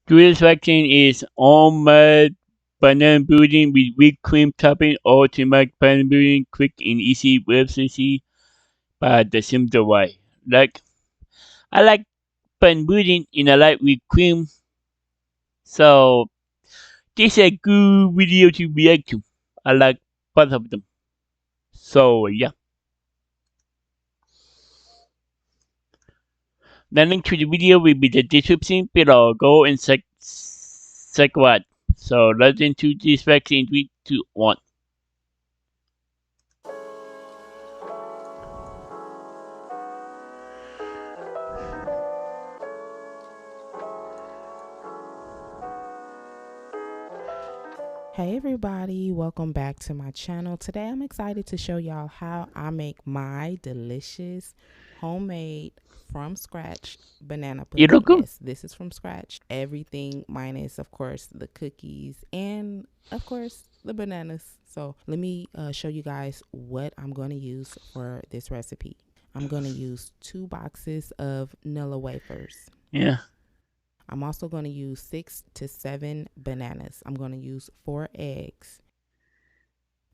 Today's vaccine is almond banana pudding with whipped cream topping or to make banana pudding quick and easy recipe by the simple way. Like I like banana pudding and I like whipped cream, so this is a good video to react to. I like both of them. So yeah, the link to the video will be the description below. Go and check what. So let's into this vaccine 3, 2, 1. Hey everybody, welcome back to my channel. Today I'm excited to show y'all how I make my delicious homemade from scratch banana You pudding. look good. Yes, this is from scratch. Everything minus of course the cookies and of course the bananas. So let me show you guys what I'm going to use for this recipe. I'm going to use 2 boxes of Nilla wafers. Yeah. I'm also going to use 6 to 7 bananas. I'm going to use 4 eggs,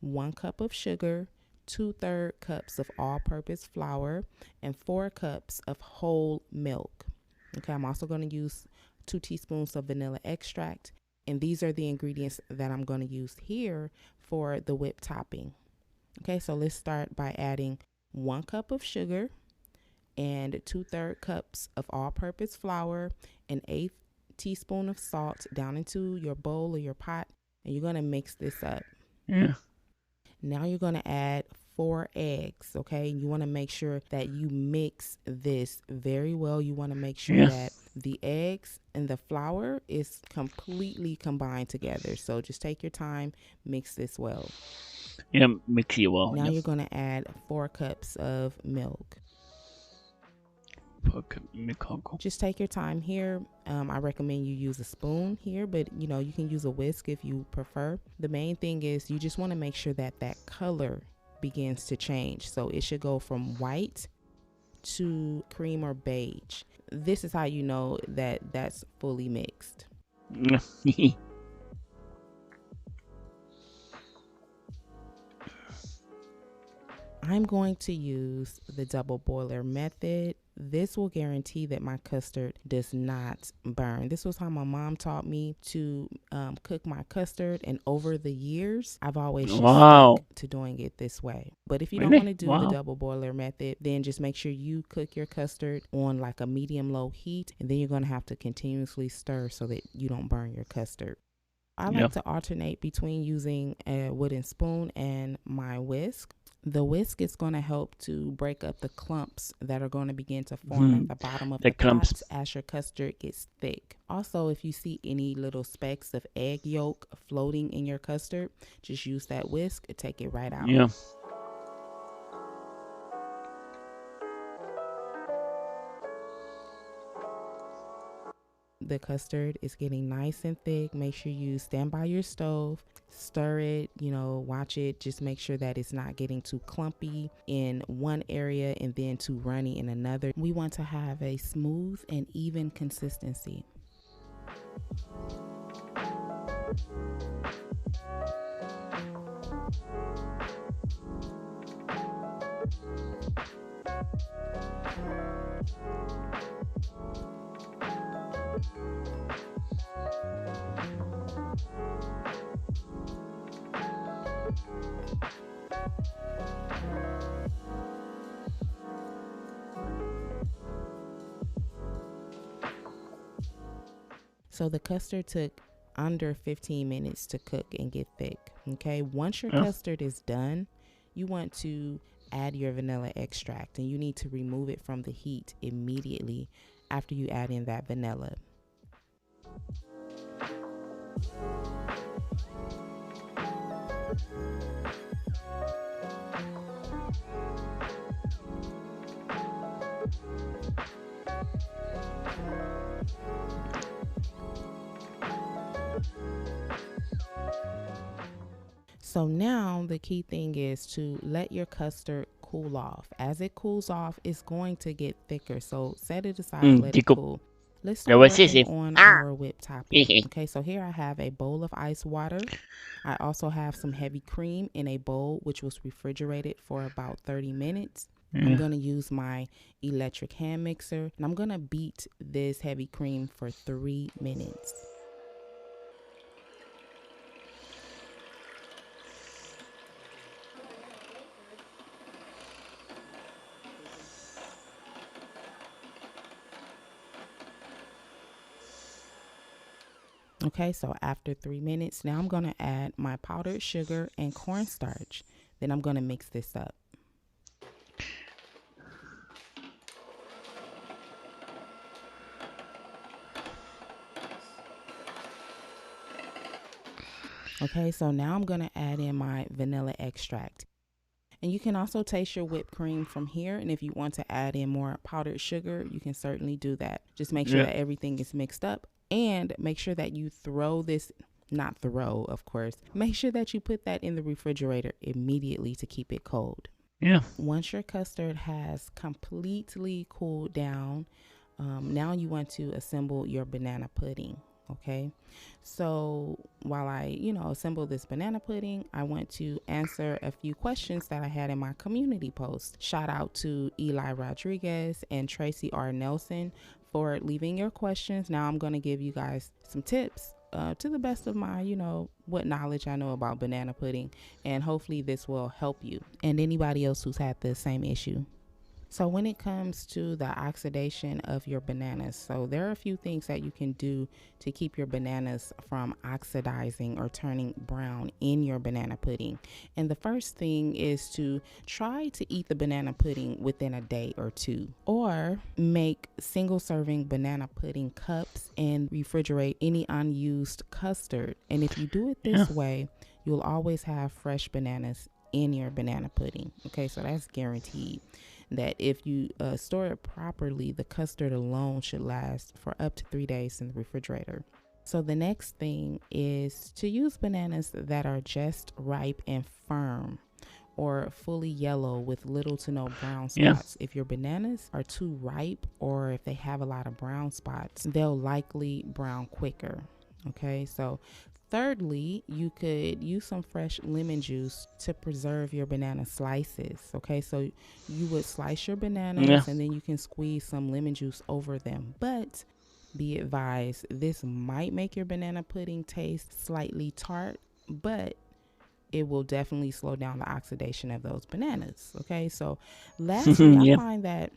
1 cup of sugar, 2/3 cups of all-purpose flour, and 4 cups of whole milk. Okay, I'm also going to use 2 teaspoons of vanilla extract, and these are the ingredients that I'm going to use here for the whipped topping. Okay, so let's start by adding 1 cup of sugar, and 2/3 cups of all-purpose flour, an eighth teaspoon of salt down into your bowl or your pot, and you're going to mix this up. Yeah. Now you're going to add 4 eggs, okay? You want to make sure that you mix this very well. You want to make sure Yeah. that the eggs and the flour is completely combined together. So just take your time, mix this well. Yeah. Mix it well. Now Yeah. you're going to add 4 cups of milk. Okay. Milk uncle. Just take your time here. I recommend you use a spoon here, but you can use a whisk if you prefer. The main thing is you just want to make sure that that color begins to change. So it should go from white to cream or beige. This is how you know that that's fully mixed. I'm going to use the double boiler method. This will guarantee that my custard does not burn. This was how my mom taught me to cook my custard, and over the years, I've always just stuck Wow. to doing it this way. But if you don't want Really? to do the Wow. double boiler method, then just make sure you cook your custard on like a medium-low heat, and then you're going to have to continuously stir so that you don't burn your custard. I Yeah. like to alternate between using a wooden spoon and my whisk. The whisk is going to help to break up the clumps that are going to begin to form at Hmm. the bottom of The the clumps. pots as your custard gets thick. Also, if you see any little specks of egg yolk floating in your custard, just use that whisk and take it right out. Yeah. The custard is getting nice and thick. Make sure you stand by your stove, stir it, watch it. Just make sure that it's not getting too clumpy in one area and then too runny in another. We want to have a smooth and even consistency. So the custard took under 15 minutes to cook and get thick. Okay, once your Yeah. custard is done, you want to add your vanilla extract, and you need to remove it from the heat immediately after you add in that vanilla. So now the key thing is to let your custard cool off. As it cools off, it's going to get thicker. So set it aside, let it Jacob. cool. Let's So start what's this? working If on ah, our whipped topping. Okay, so here I have a bowl of ice water. I also have some heavy cream in a bowl, which was refrigerated for about 30 minutes. I'm yeah. going to use my electric hand mixer and I'm going to beat this heavy cream for 3 minutes. Okay, so after 3 minutes, now I'm going to add my powdered sugar and cornstarch. Then I'm going to mix this up. Okay, so now I'm going to add in my vanilla extract. And you can also taste your whipped cream from here. And if you want to add in more powdered sugar, you can certainly do that. Just make sure Yeah. that everything is mixed up and make sure that you throw this, not throw, of course. Make sure that you put that in the refrigerator immediately to keep it cold. Yeah. Once your custard has completely cooled down, now you want to assemble your banana pudding. Okay, so while I assemble this banana pudding, I want to answer a few questions that I had in my community post. Shout out to Eli Rodriguez and Tracy R. Nelson for leaving your questions. Now I'm going to give you guys some tips to the best of my, what knowledge I know about banana pudding, and hopefully this will help you and anybody else who's had the same issue. So when it comes to the oxidation of your bananas, so there are a few things that you can do to keep your bananas from oxidizing or turning brown in your banana pudding. And the first thing is to try to eat the banana pudding within a day or two, or make single serving banana pudding cups and refrigerate any unused custard. And if you do it Yeah. this way, you'll always have fresh bananas in your banana pudding. Okay, so that's guaranteed that if you store it properly, the custard alone should last for up to 3 days in the refrigerator. So the next thing is to use bananas that are just ripe and firm or fully yellow with little to no brown Yeah. spots. If your bananas are too ripe or if they have a lot of brown spots, they'll likely brown quicker. Okay, so thirdly, you could use some fresh lemon juice to preserve your banana slices. Okay, so you would slice your Yeah. bananas and then you can squeeze some lemon juice over them. But be advised, this might make your banana pudding taste slightly tart, but it will definitely slow down the oxidation of those bananas. Okay, so lastly, I Yeah. find that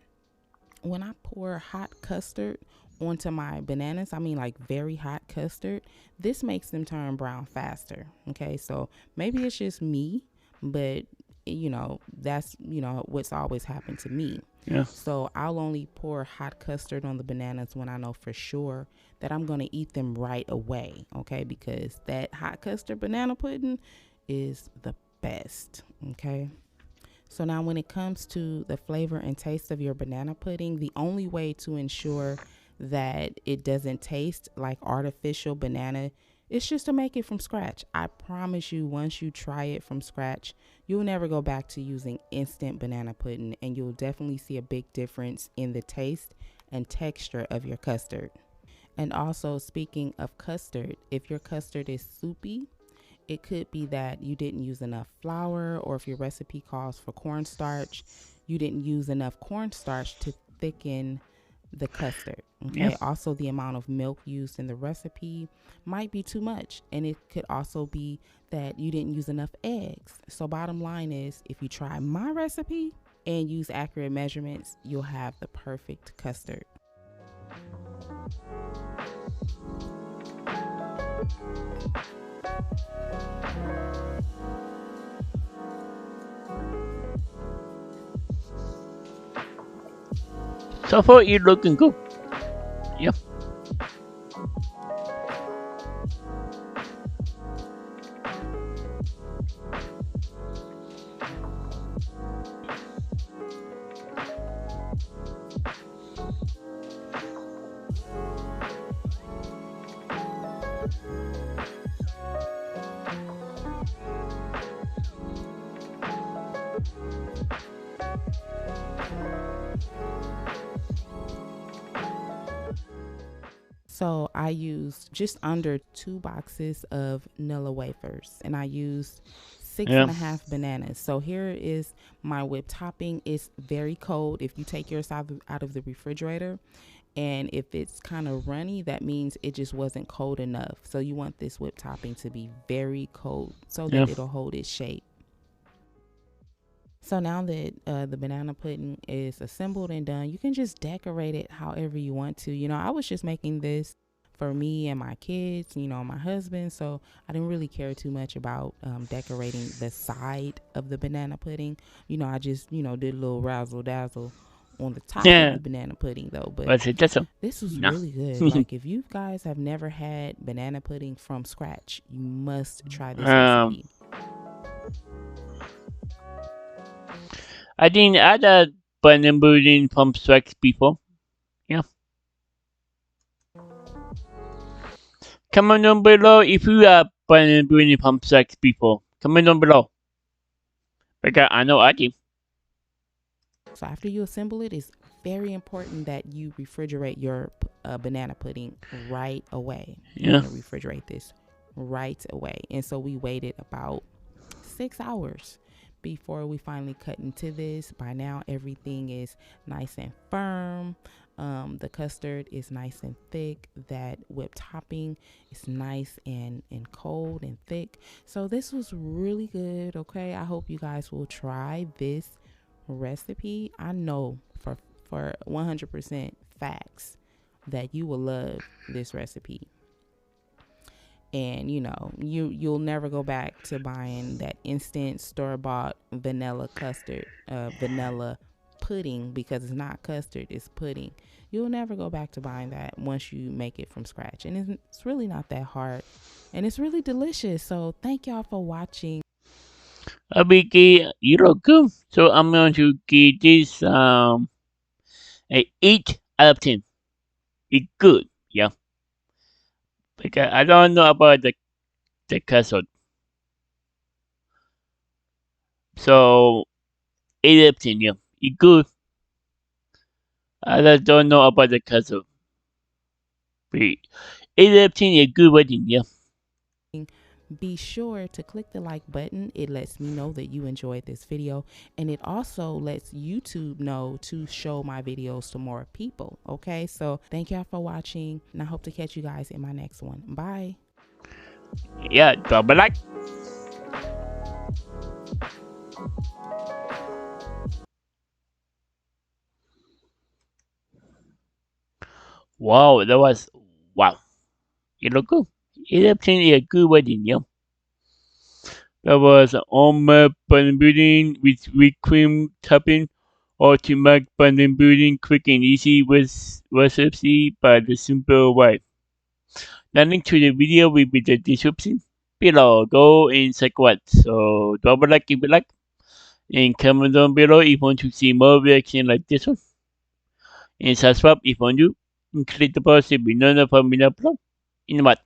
when I pour hot custard onto my bananas, I mean like very hot custard, this makes them turn brown faster. Okay, so maybe it's just me, but that's what's always happened to me. Yeah. So I'll only pour hot custard on the bananas when I know for sure that I'm going to eat them right away. Okay, because that hot custard banana pudding is the best. Okay. So now when it comes to the flavor and taste of your banana pudding, the only way to ensure that it doesn't taste like artificial banana is just to make it from scratch. I promise you, once you try it from scratch, you'll never go back to using instant banana pudding, and you'll definitely see a big difference in the taste and texture of your custard. And also, speaking of custard, if your custard is soupy, it could be that you didn't use enough flour, or if your recipe calls for cornstarch, you didn't use enough cornstarch to thicken the custard. Yeah. Okay. Also, the amount of milk used in the recipe might be too much. And it could also be that you didn't use enough eggs. So, bottom line is, if you try my recipe and use accurate measurements, you'll have the perfect custard. So far, you're looking good. Yeah. So I used just under 2 boxes of Nilla wafers, and I used six Yeah. and a half bananas. So here is my whipped topping. It's very cold. If you take yours out of the refrigerator, and if it's kind of runny, that means it just wasn't cold enough. So you want this whipped topping to be very cold so Yeah. that it'll hold its shape. So now that the banana pudding is assembled and done, you can just decorate it however you want to. I was just making this for me and my kids, my husband. So I didn't really care too much about decorating the side of the banana pudding. I just, did a little razzle dazzle on the top of Yeah. the banana pudding though. But What's it? That's so. this was No. really good. Like, if you guys have never had banana pudding from scratch, you must try this um, recipe. I didn't add a banana pudding from scratch before. Yeah. Comment down below if you have banana pudding from scratch before. Comment down below. Because I know I did. So after you assemble it, it's very important that you refrigerate your banana pudding right away. You Yeah. want to refrigerate this right away. And so we waited about 6 hours before we finally cut into this. By now, everything is nice and firm. The custard is nice and thick. That whipped topping is nice and cold and thick. So this was really good. Okay, I hope you guys will try this recipe. I know for 100% facts that you will love this recipe. And you'll never go back to buying that instant store-bought vanilla custard, vanilla pudding, because it's not custard, it's pudding. You'll never go back to buying that once you make it from scratch, and it's really not that hard, and it's really delicious. So thank y'all for watching. Abiki, you look good. So I'm going to give this a 8 out of 10. It's good. Yeah. Because I don't know about the custard. So 8 out of 10. Yeah. It's good. I just don't know about the custard. But 8 out of 10 is good wedding. Yeah. Be sure to click the like button. It lets me know that you enjoyed this video, and it also lets YouTube know to show my videos to more people. Okay, so thank y'all for watching, and I hope to catch you guys in my next one. Bye. Yeah. Drop a like. Wow. That was wow. You look good. 8 out of 10 is a good wedding. Yeah. That was almond bun pudding with whipped cream topping, or to make bun pudding quick and easy with recipe by the simple way. The link to the video will be in the description below. Go and check out. So drop a like if you like, and comment down below if you want to see more reaction like this one, and subscribe if you want to, and click the bell to be notified when I upload. In what?